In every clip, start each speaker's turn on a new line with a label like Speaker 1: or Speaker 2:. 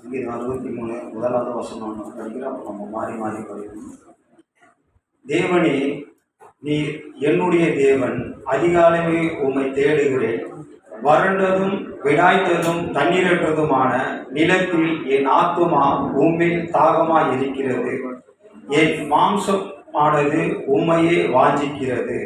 Speaker 1: சங்கீதம் 63 முதலாவது வசனம் படிக்கிறோம். நம்ம மாறி மாறி படிக்கணும். தேவனே, நீ என்னுடைய தேவன், அதிகாலமே உம்மை தேடுகிறேன். வறண்டதும் விடாய்த்ததும் தண்ணீரற்றதுமான நிலத்தில் என் ஆத்துமா உம்மில் தாகமாய் இருக்கிறது. என் மாம்சமானது உம்மையே வாஞ்சிக்கிறது.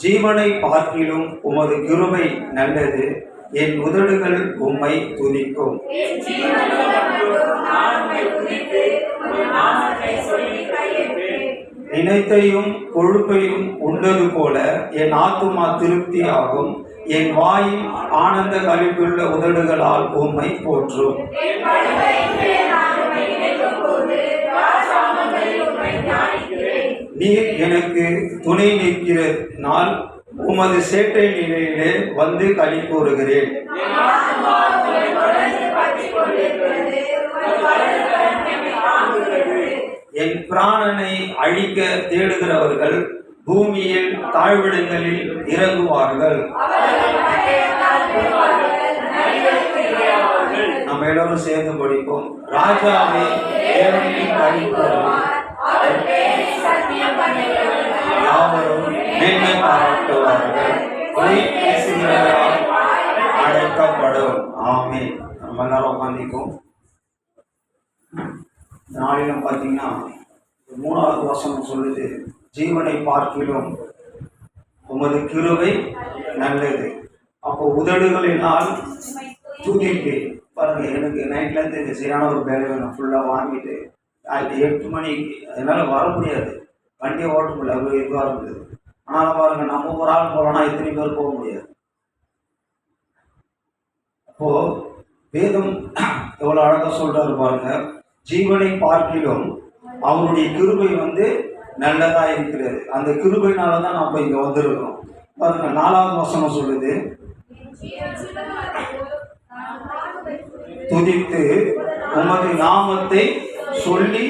Speaker 1: ஜீவனை பார்க்கிலும் உமது கிருபை நல்லது. என் உதடுகள் உம்மை துதிக்கும். நினைத்தையும் கொழுப்பையும் உண்டது போல என் ஆத்துமா திருப்தி ஆகும். என் வாயின் ஆனந்த களிப்புள்ள உதடுகளால் உம்மை போற்றும். நீர் எனக்கு துணை நிற்கிற நாள் உமது சேட்டை நிலையிலே வந்து களி கூறுகிறேன். என் பிராணனை அழிக்க தேடுகிறவர்கள் பூமியில் தாழ்விடங்களில் இறங்குவார்கள். நம்ம எல்லாரும் சேர்ந்து படிப்போம். ராஜாவை தேவனின் களி கூறுவேன். யாவரும் மேன்மை பாராட்டுவார்கள். பொய் பேசுகிறவரால் அழைக்கப்படும். ஆமென். நம்ம எல்லாரும் உட்காந்துக்கும். நாளிலும் பார்த்தீங்கன்னா 3வது வசனம் சொல்லுது, ஜீவனை பார்க்கிலும் உமது கிருபை நல்லது. அப்போ உதடுகளினால் துதிப்பு பாருங்க. எனக்கு நைட்லேருந்து இந்த சரியான ஒரு வேலையை நான் ஃபுல்லாக வாங்கிட்டு 8 மணிக்கு அதனால் வர முடியாது, வண்டியை ஓட்ட முடியல, அவ்வளோ இதுவாக இருந்தது. ஆனால் பாருங்கள், நம்ம ஒரு ஆள் போகிறோன்னா எத்தனை பேர் போக முடியாது. அப்போது வேதம் எவ்வளோ அழகாக சொல்கிறாரு பாருங்க. ஜீவனை பார்க்கிலும் அவருடைய கிருபை நல்லதாக இருக்கிறது. அந்த கிருபையினால தான் நம்ம இங்கே வந்திருக்கிறோம். பாருங்க, 4வது வசனம் சொல்லுது, துதித்து உமது நாமத்தை சொல்லி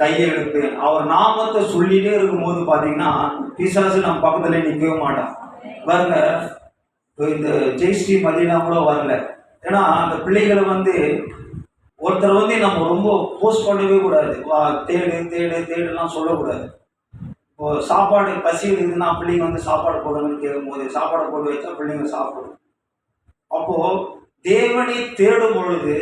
Speaker 1: கையெழுப்பேன். அவர் நாமத்தை சொல்லிட்டே இருக்கும்போது பார்த்தீங்கன்னா பிசாசு நம்ம பக்கத்துல நிற்கவே மாட்டான். பாருங்க, இந்த ஜெய்ஸ்ரீ மதினா கூட வரல. ஏன்னா அந்த பிள்ளைகளை ஒருத்தர் நம்ம ரொம்ப போஸ்ட் பண்ணவே கூடாது. தேடு தேடு தேடுலாம் சொல்லக்கூடாது. இப்போ சாப்பாடு பசி இருக்குதுன்னா பிள்ளைங்க சாப்பாடு போடுங்கன்னு கேட்கும் போது சாப்பாடு போட்டு வச்சா பிள்ளைங்க சாப்பிடும். அப்போ தேவனை தேடும் பொழுது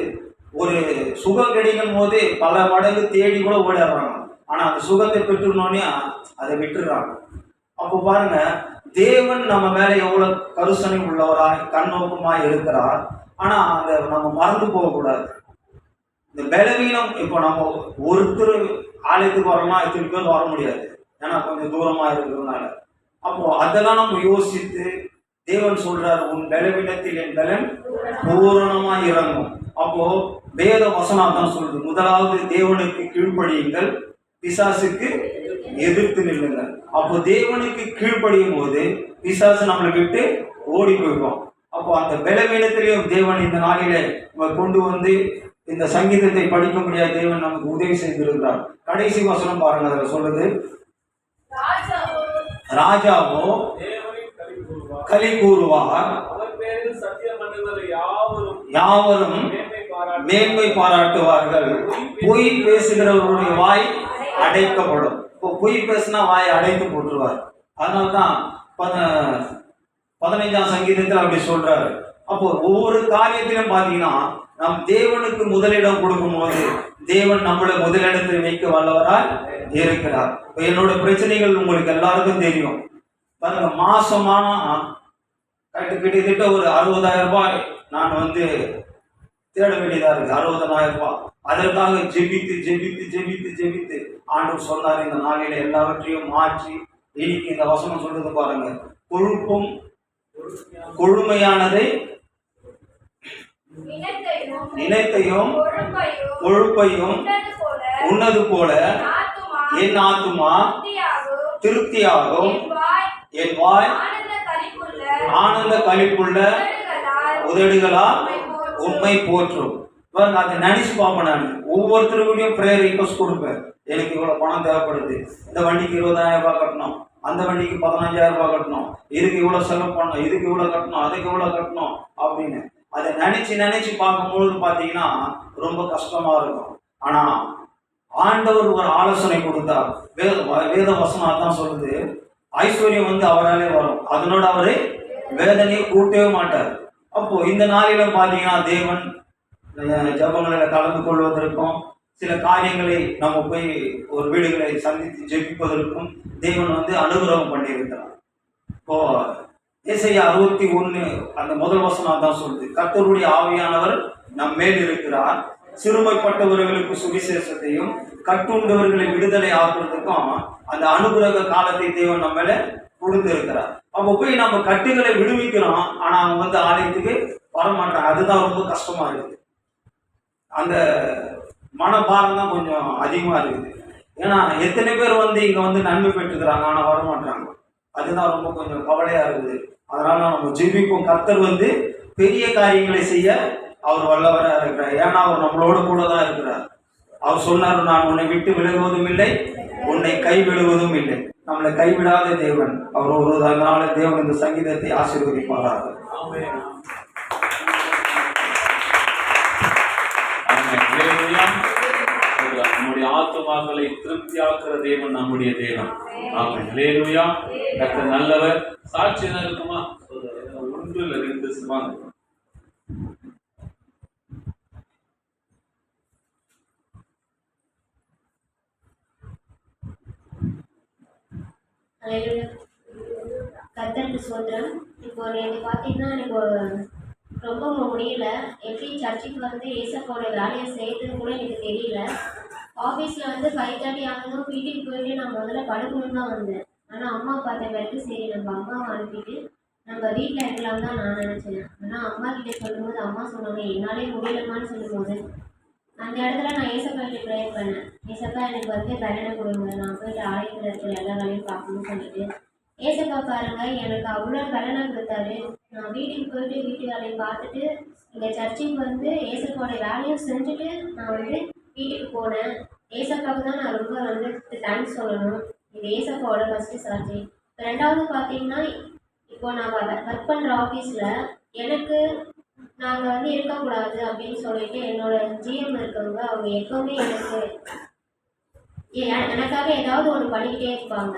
Speaker 1: ஒரு சுகம் கிடைக்கும் போது பல மடங்கு தேடி கூட ஓடிடுறாங்க. ஆனால் அந்த சுகத்தை பெற்றுனோடனே அதை விட்டுடுறாங்க. அப்போ பாருங்க, தேவன் நம்ம மேலே எவ்வளோ கருசனை உள்ளவராய் கண்ணோக்கமாக இருக்கிறார். ஆனால் அதை நம்ம மறந்து போகக்கூடாது. இந்த பலவீனம், இப்போ நம்ம ஒருத்தர் ஆலயத்துக்கு வரணும்னா எத்தனை பேர் வர முடியாது, ஏன்னா கொஞ்சம் தூரமாக இருக்கிறதுனால. அப்போ அதெல்லாம் நம்ம யோசித்து தேவன் சொல்றார், உன் பலவீனத்தில் என் பலன் பூரணமாக இறங்கும். அப்போ வேத வசனம் தான் சொல்றது, முதலாவது தேவனுக்கு கீழ்ப்படியுங்கள், பிசாசுக்கு எதிர்த்து நில்லுங்கள். அப்போ தேவனுக்கு கீழ்ப்படியும் போது பிசாசு நம்மளை விட்டு ஓடி போயிடும். அப்போ அந்த பலவீனத்திலையும் தேவன் இந்த நாளிலே கொண்டு இந்த சங்கீதத்தை படிக்க முடியாத தேவன் நமக்கு உதவி செய்திருக்கிறார். கடைசி வசனம் பாருங்க, அதில் சொல்றது, ராஜாவோ களி கூறுவார், யாவரும் மேன்மை பாராட்டுவார்கள். பொய் பேசுகிறவருடைய வாய் அடைக்கப்படும். இப்போ பொய் பேசினா வாய் அடைத்து போட்டுருவார். அதனால்தான் 15ஆம் சங்கீதத்தில் அப்படி சொல்றாரு. அப்போ ஒவ்வொரு காரியத்திலும் பார்த்தீங்கன்னா நம் தேவனுக்கு முதலிடம் கொடுக்கும் போது தேவன் நம்மளை முதலிடத்தில் வைக்க வல்லவரால் இருக்கிறார். என்னோட பிரச்சனைகள் உங்களுக்கு எல்லாருக்கும் தெரியும். பாருங்க, மாசமானா கிட்டத்தட்ட ஒரு 60,000 ரூபாய் நான் தேட வேண்டியதா இருக்கு. 60,000 ரூபாய். அதற்காக ஜெபித்து ஜெபித்து ஜெபித்து ஜெபித்து ஆண்டவர் சொன்னார், இந்த நாளில எல்லாவற்றையும் மாற்றி இன்னைக்கு இந்த வசனம் சொல்றது பாருங்க, கொழுப்பும் கொழுமையானதை நினைத்தையும் கொழுப்பையும் உன்னது போல என் ஆத்துமா திருப்தியாகும். என் வாய் ஆனந்த களிப்புள்ள உதடுகளால் உண்மை போற்றும். அதை நினைச்சு பார்ப்பேன். நான் ஒவ்வொருத்தருக்கும் ப்ரேயர் ரிக்வஸ்ட் கொடுப்பேன். எனக்கு இவ்வளோ பணம் தேவைப்படுது, இந்த வண்டிக்கு 20,000 ரூபாய் கட்டணும், அந்த வண்டிக்கு 15,000 ரூபாய் கட்டணும், இதுக்கு இவ்வளோ செலவு பண்ணணும், இதுக்கு இவ்வளோ கட்டணும், அதுக்கு இவ்வளோ கட்டணும் அப்படின்னு அதை நினைச்சு பார்க்கும்பொழுது பார்த்தீங்கன்னா ரொம்ப கஷ்டமா இருக்கும். ஆனா ஆண்டவர் ஒரு ஆலோசனை கொடுத்தார். வேத வசனம் தான் சொல்லுது, ஐஸ்வர்யம் வந்து அவராலே வரும், அதனோட அவரு வேதனையை கூட்டவே மாட்டார். அப்போ இந்த நாளில பார்த்தீங்கன்னா தேவன் ஜபங்களில் கலந்து கொள்வதற்கும் சில காரியங்களை நம்ம போய் ஒரு வீடுகளை சந்தித்து ஜெபிப்பதற்கும் தேவன் வந்து அனுகிரகம் பண்ணியிருக்கிறார். இப்போ ஏசாயா 61 அந்த முதல் வசனம் தான் சொல்லுது, கர்த்தருடைய ஆவியானவர் நம் மேல் இருக்கிறார், சிறுமைப்பட்டவர்களுக்கு சுவிசேஷத்தையும் கட்டுண்டவர்களை விடுதலை ஆக்குறதுக்கும் அந்த அனுகிரக காலத்தை தேவன் நம்ம மேல கொடுத்து இருக்கிறார். அப்போ போய் நம்ம கட்டுகளை விடுவிக்கிறோம், ஆனா அவங்க வந்து ஆலயத்துக்கு வரமாட்டாங்க. அதுதான் ரொம்ப கஷ்டமா இருக்குது. அந்த மனபாரம் தான் கொஞ்சம் அதிகமா இருக்குது. ஏன்னா எத்தனை பேர் வந்து இங்க வந்து நன்மை பெற்றுக்கிறாங்க, ஆனா வரமாட்டாங்க. அதுதான் ரொம்ப கொஞ்சம் கவலையா இருக்குது. அதனால நம்ம ஜெபிப்போம். கர்த்தர் வந்து பெரிய காரியங்களை செய்ய அவர் வல்லவராக இருக்கிறார். ஏன்னா அவர் நம்மளோட கூட தான் இருக்கிறார். அவர் சொன்னார், நான் உன்னை விட்டு விலகுவதும் இல்லை, உன்னை கைவிடுவதும் இல்லை. நம்மளை கைவிடாத தேவன் அவர். ஒரு அதனால தேவன் இந்த சங்கீதத்தை ஆசீர்வதிப்பாராக.
Speaker 2: நம்முடைய ஆத்துமாக்களை திருப்தியாக்குற தேவன் நம்முடைய தேவன். ஆமென். ஹல்லேலூயா. கர்த்தர் நல்லவர். சாட்சி என்ன இருக்குமா? 1 இல்ல 2 சும்மா.
Speaker 3: கர்த்தருக்கு சோதரம். இப்போ எனக்கு பார்த்தீங்கன்னா எனக்கு ரொம்ப முடியல. எப்படி சர்ச்சுக்கு வந்து ஏசப்பாவோட வேலையை செய்யறதுன்னு கூட எனக்கு தெரியல. ஆஃபீஸில் வந்து 5:30 ஆகணும், வீட்டுக்கு போயிட்டு நான் முதல்ல படுக்கணும்னு தான் வந்தேன். ஆனால் அம்மா பார்த்த பிறகு சரி நம்ம அம்மாவை அனுப்பிட்டு நம்ம வீட்டில் இருக்கலாம் தான் நான் நினச்சேன். ஆனால் அம்மா கிட்டே சொல்லும்போது அம்மா சொன்னாங்க என்னாலே முடியலம்மான்னு சொல்லும்போது அந்த இடத்துல நான் ஏசப்பா கிட்ட ப்ரேயர் பண்ணேன். ஏசப்பா எனக்கு வந்து பலனை கொடுங்க, நான் போயிட்டு ஆலயத்தில் இருக்கிற எல்லா வேலையும் பார்க்கணும்னு சொல்லிட்டு ஏசப்பா பாருங்க எனக்கு அவ்வளோ பலனை கொடுத்தாரு. நான் வீட்டுக்கு போயிட்டு வீட்டு வேலையை பார்த்துட்டு இங்கே சர்ச்சுக்கு வந்து ஏசப்பாவோட வேலையும் செஞ்சுட்டு நான் வந்து வீட்டுக்கு போனேன். ஏசப்பாவுக்கு தான் நான் ரொம்ப வந்து தேங்க்ஸ் சொல்லணும். இது ஏசப்பாவோட ஃபஸ்ட்டு சாட்சி. ரெண்டாவது பார்த்தீங்கன்னா இப்போ நான் ஒர்க் பண்ணுற ஆஃபீஸில் எனக்கு நாங்கள் வந்து இருக்கக்கூடாது அப்படின்னு சொல்லிட்டு என்னோட ஜிஎம் இருக்கவங்க அவங்க எப்போவுமே எனக்காக ஏதாவது ஒன்று பண்ணிக்கிட்டே இருப்பாங்க.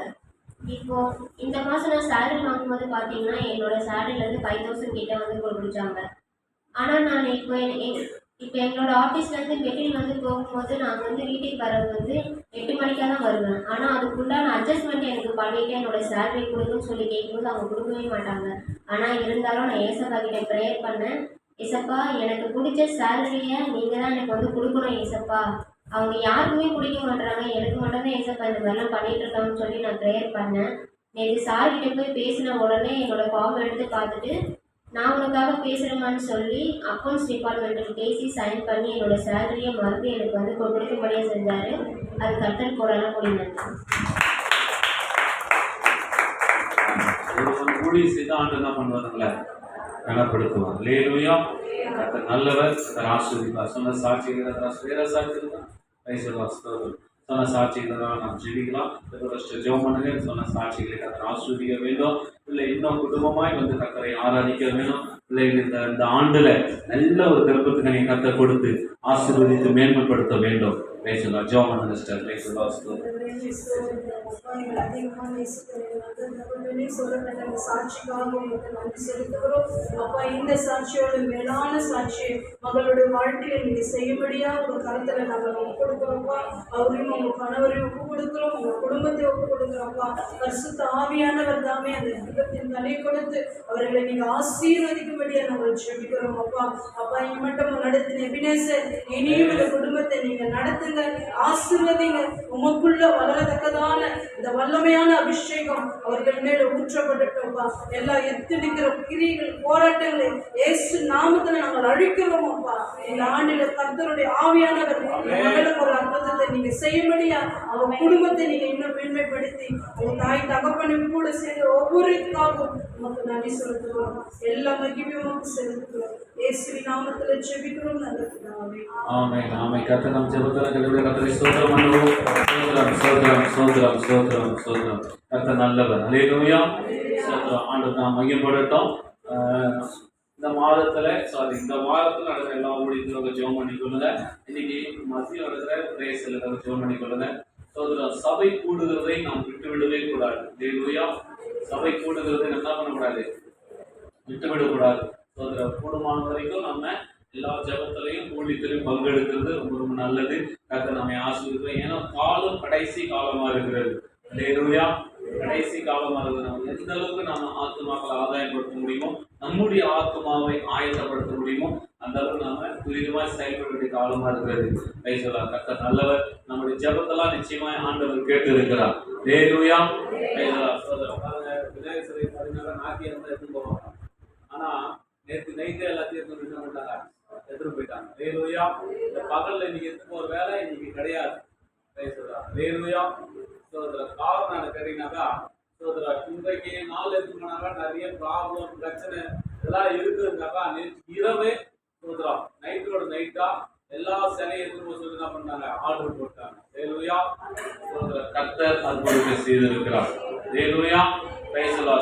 Speaker 3: இப்போது இந்த மாதம் நான் சேலரி வாங்கும்போது பார்த்தீங்கன்னா என்னோட சேலரிலேருந்து 5,000 கிட்ட வந்து கொடுத்தாங்க. ஆனால் நான் இப்போ எங்களோட ஆஃபீஸ்லேருந்து மெட்டீரியல் வந்து போகும்போது நாங்கள் வந்து வீட்டுக்கு வர்றது வந்து 8 மணிக்காக தான் வருவேன். ஆனால் அதுக்குண்டான அட்ஜஸ்ட்மெண்ட் எனக்கு பண்ணிவிட்டு என்னோட சேலரி கொடுக்குன்னு சொல்லி கேட்கும்போது அவங்க கொடுக்கவே மாட்டாங்க. ஆனால் இருந்தாலும் நான் ஏசப்பா கிட்டே ப்ரேயர் பண்ணேன். ஏசப்பா எனக்கு பிடிச்ச சேலரியை நீங்கள் தான் எனக்கு வந்து கொடுக்கணும் ஏசப்பா, அவங்க யாருக்குமே பிடிக்க மாட்டுறாங்க, எனக்கு மட்டும்தான் ஏசப்பா இந்த மாதிரிலாம் பண்ணிகிட்டு இருக்காங்கன்னு சொல்லி நான் ப்ரேயர் பண்ணேன். நேற்று சார்கிட்ட போய் பேசின உடனே என்னோடய ஃபார்ம் எடுத்து பார்த்துட்டு நான் உனக்காக பேசுகிறேமான்னு சொல்லி அக்கௌண்ட்ஸ் டிபார்ட்மெண்ட்டுக்கு பேசி சைன் பண்ணி என்னோட சேலரியை மறுபடியும் எனக்கு வந்து கொடுக்கும்படியாக செஞ்சார். அது கர்த்தர் போடலாம் முடியும்.
Speaker 2: ஊழியம் செய்து ஆண்டு என்ன பண்ணுவாங்களே கனப்படுத்துவார். ஹல்லேலூயா. கர்த்தர் நல்லவர். ஆசீர்வதிப்பார். சொன்ன சாட்சிகள் வேற சாட்சிகள் சொன்ன சாட்சிகளெல்லாம் நாம் ஜெபிக்கலாம். ஜெபம் பண்ணுங்க. சொன்ன சாட்சிகளை கர்த்தர் ஆசீர்வதிக்க வேண்டும். இல்லை இன்னும் குடும்பமாய் வந்து கர்த்தரை ஆராதிக்க வேணும். பிள்ளைகள் இந்த ஆண்டுல நல்ல ஒரு கருப்பத்துக்கு நீங்க கர்த்தர் கொடுத்து ஆசீர்வதித்து மேன்மைப்படுத்த வேண்டும். பேசலாம். ஜெபம் பண்ணுங்க சிஸ்டர். பேசலாம்.
Speaker 4: அப்பா இந்த சாட்சியோட மேலான சாட்சி மகளுடைய வாழ்க்கையை நீங்க செய்யும்படியா உங்க கருத்துல நாங்கள் ஒப்பு கொடுக்குறோம்ப்பா. அவரையும் உங்க கணவரையும் ஒப்பு கொடுக்குறோம், உங்க குடும்பத்தை ஒப்பு கொடுக்குறோம்ப்பா. பரிசுத்த ஆவியானவர் தாமே அந்த குடும்பத்தின் தலை கொடுத்து அவர்களை நீங்க ஆசீர்வதிக்கும்படியா நாங்கள் ஜெபிக்கிறோம் அப்பா. அப்பா இம்மட்டும் நடத்தின எபினேசர் இனியும் இந்த குடும்பத்தை நீங்க நடத்துங்க, ஆசீர்வதிங்க. உமக்குள்ள வளரத்தக்கதான இந்த வல்லமையான அபிஷேகம் அவர்கள் மேல ஊற்றப்பட்டுட்டோம்ப்பா. எல்லா எத்தனைக்கிற கிரிகள் போராட்டங்களை இயேசு நாமத்துல நாங்கள் அழிக்கிறோம் அப்பா. இந்த ஆண்டில கர்த்தருடைய ஆவியானவர் மகளுக்கு ஒரு அற்புதத்தை நீங்க செய்யும்படியா அவங்க குடும்பத்தை நீங்க இன்னும் மேன்மைப்படுத்தி அவங்க தாய் தகப்பனும் கூட சேர்ந்து ஒவ்வொருக்காகவும் உமக்கு நன்றி செலுத்துகிறோம். எல்லா மகிமையும் உமக்கு செலுத்துகிறோம். இயேசுவின் நாமத்தில் ஜெபிக்கிறோம் நல்ல பிதாவே.
Speaker 2: ஆமென் ஆமென். கர்த்தர் நம் ஜெபத்தை கேளுங்க. கர்த்தரை ஸ்தோத்திரம் பண்ணுவோம். ஸ்தோத்திரம் ஸ்தோத்திரம் ஸ்தோத்திரம் ஸ்தோத்திரம். கர்த்தர் நல்லவர். ஹல்லேலூயா. ஸ்தோத்திரம். ஆண்டவர் நாம் மகிமைப்படட்டும். இந்த வாரத்தில் நடக்கிற எல்லா ஊழியர்களுக்காக ஜெபம் பண்ணிக்கொள்ளுங்க. இன்னைக்கு மத்தியில் நடக்கிற பிரேசலுக்காக ஜெபம் பண்ணிக்கொள்ளுங்க. ஸ்தோத்திரம். சபை கூடுகிறதை நாம் விட்டுவிடவே கூடாது. ஹல்லேலூயா. சபை கூடுகிறதை என்ன பண்ணக்கூடாது? விட்டுவிடக்கூடாது. ஸ்தோத்திரம். கூடுமான வரைக்கும் நம்ம எல்லா ஜபத்திலையும் ஊழியத்திலையும் பங்கெடுக்கிறது ரொம்ப ரொம்ப நல்லது. கர்த்தர் நம்மை ஆசீர்வதிப்பார். ஏன்னா காலம் கடைசி காலமா இருக்கிறது. ஹல்லேலூயா. கடைசி காலமா இருக்கிறது. நம்ம எந்த அளவுக்கு நம்ம ஆத்மாக்களை ஆதாயப்படுத்த முடியுமோ, நம்முடைய ஆத்மாவை ஆயத்தப்படுத்த முடியுமோ, அந்த அளவுக்கு நாம துரிதமாய் செயல்பட வேண்டிய காலமா இருக்கிறது. சொல்லலாம். கர்த்தர் நல்லவர். நம்முடைய ஜபத்தெல்லாம் நிச்சயமாய் ஆண்டவர் கேட்டு இருக்கிறார். ஹல்லேலூயா. விநாயகர் சிலை பார்த்தீங்கன்னா நாட்டி எடுத்துன்னு போவாங்க. ஆனா நேற்று நைட்டே எல்லாத்தையும் எடுத்துட்டு போயிட்டாங்க. ஹல்லேலூயா. இந்த பகல்ல இன்னைக்கு எடுத்து ஒரு வேலை இன்னைக்கு கிடையாது. ஹல்லேலூயா. காரணம் என்ன கேட்டீங்கன்னாக்கா, இன்றைக்கு நாள் எடுத்து போனாக்கா நிறைய ப்ராப்ளம் பிரச்சனை இதெல்லாம் இருக்குதுனாக்கா, நேற்று இரவே நைட்டோட நைட்டா எல்லா சிலையும் எடுத்து சொல்லி என்ன பண்ணாங்க, ஆர்டர் போட்டாங்க. ஹல்லேலூயா. கர்த்தர் அற்புதத்தை செய்திருக்கிறார். ஹல்லேலூயா.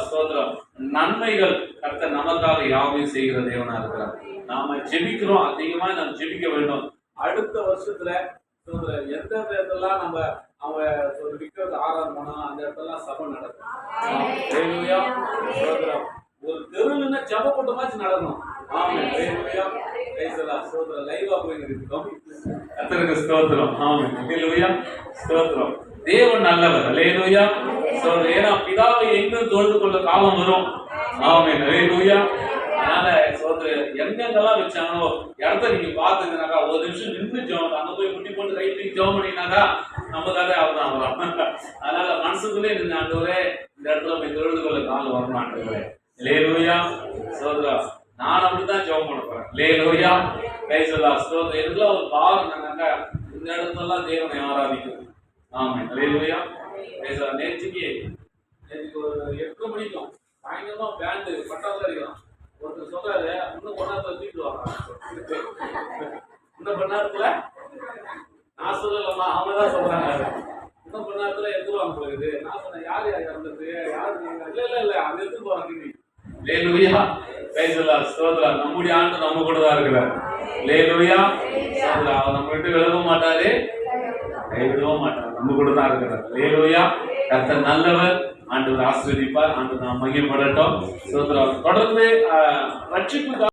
Speaker 2: ஸ்தோத்திரம். நன்மைகள் கர்த்தர் நமக்காக யாவையும் செய்கிற தேவனா இருக்கிறார். நாம ஜெபிக்கிறோம். அதிகமா நம்ம ஜெபிக்க வேண்டும். அடுத்த வருஷத்துல எந்த இடத்துலாம் நம்ம அவங்க விற்கிறது ஆராதனை பண்ணா அந்த இடத்துல சபை நடக்கும். ஹல்லேலூயா. ஸ்தோத்திரம். ஒரு தெருவுன்னா ஜப கூட்டமாச்சு நடக்கணும். ஆமென். ஹல்லேலூயா. ஸ்தோத்திரம். லைவா போய் இருக்கோம். கர்த்தருக்கு ஸ்தோத்திரம். ஆமென். ஹல்லேலூயா. ஸ்தோத்திரம். தேவன் நல்லவர். ஹல்லேலூயா. ஏன்னா பிதாவை எங்கும் தொழுது கொள்ள காலம் வரும். ஆமென். ஹல்லேலூயா. அதனால எங்கெங்கெல்லாம் வச்சாங்களோ இடத்த நீங்க பாத்துக்கனாக்கா ஒரு நிமிஷம் நின்று ஜெபம், அங்க போய் முட்டி போட்டு கை தூக்கி ஜெபம் பண்ணினாக்கா நமக்காக அவர்தான் வரும். அதனால மனசுக்குள்ளே நின்று ஆண்டவரே இந்த இடத்துல போய் தொழுது கொள்ள காலம் வரணும் ஆண்டவரே. ஹல்லேலூயா. ஸ்தோத்திரம். நான் அப்படித்தான் ஜெபம் பண்ண போறேன். ஹல்லேலூயா. ஸ்தோத்திரம். எனக்குலாம் ஒரு பாவம் என்னன்னாக்கா, இந்த இடத்துலலாம் தேவனை ஆராதிக்கும். ஆமென். ஹல்லேலூயா. நேற்றுக்கு ஒரு 8 மணிக்கும் பயங்கரமா பேண்டு பட்டாசு அடிக்கலாம். ஒருத்தர் சொல்றாரு, இன்னும் பொண்ணாத்துல தூக்கிட்டு வாங்க. இன்னும் பொண்ணாத்துல நான் சொல்லலாமா, அவங்க தான் சொல்றாங்க. இன்னும் பொண்ணாத்துல எடுத்துருவாங்க போகுது. நான் சொன்னேன், யார் இறந்தது, யாரு இல்ல அங்க எடுத்துட்டு போறாங்க. ஹல்லேலூயா. ஸ்தோத்திரம். நம்முடைய ஆண்டு நம்ம கூட தான் இருக்கிறார். ஹல்லேலூயா. அவர் நம்ம விட்டு விலக மாட்டாரு, கைவிடவும் மாட்டார். நம்ம கூட தான் இருக்கிறார். ஹல்லேலூயா. கர்த்தர் நல்லவர். ஆண்டவர் ஆசீர்வதிப்பார். ஆண்டவர் நாம் மகிமைப்படட்டும். ஸ்தோத்திரம். தொடர்ந்து ரட்சிப்பு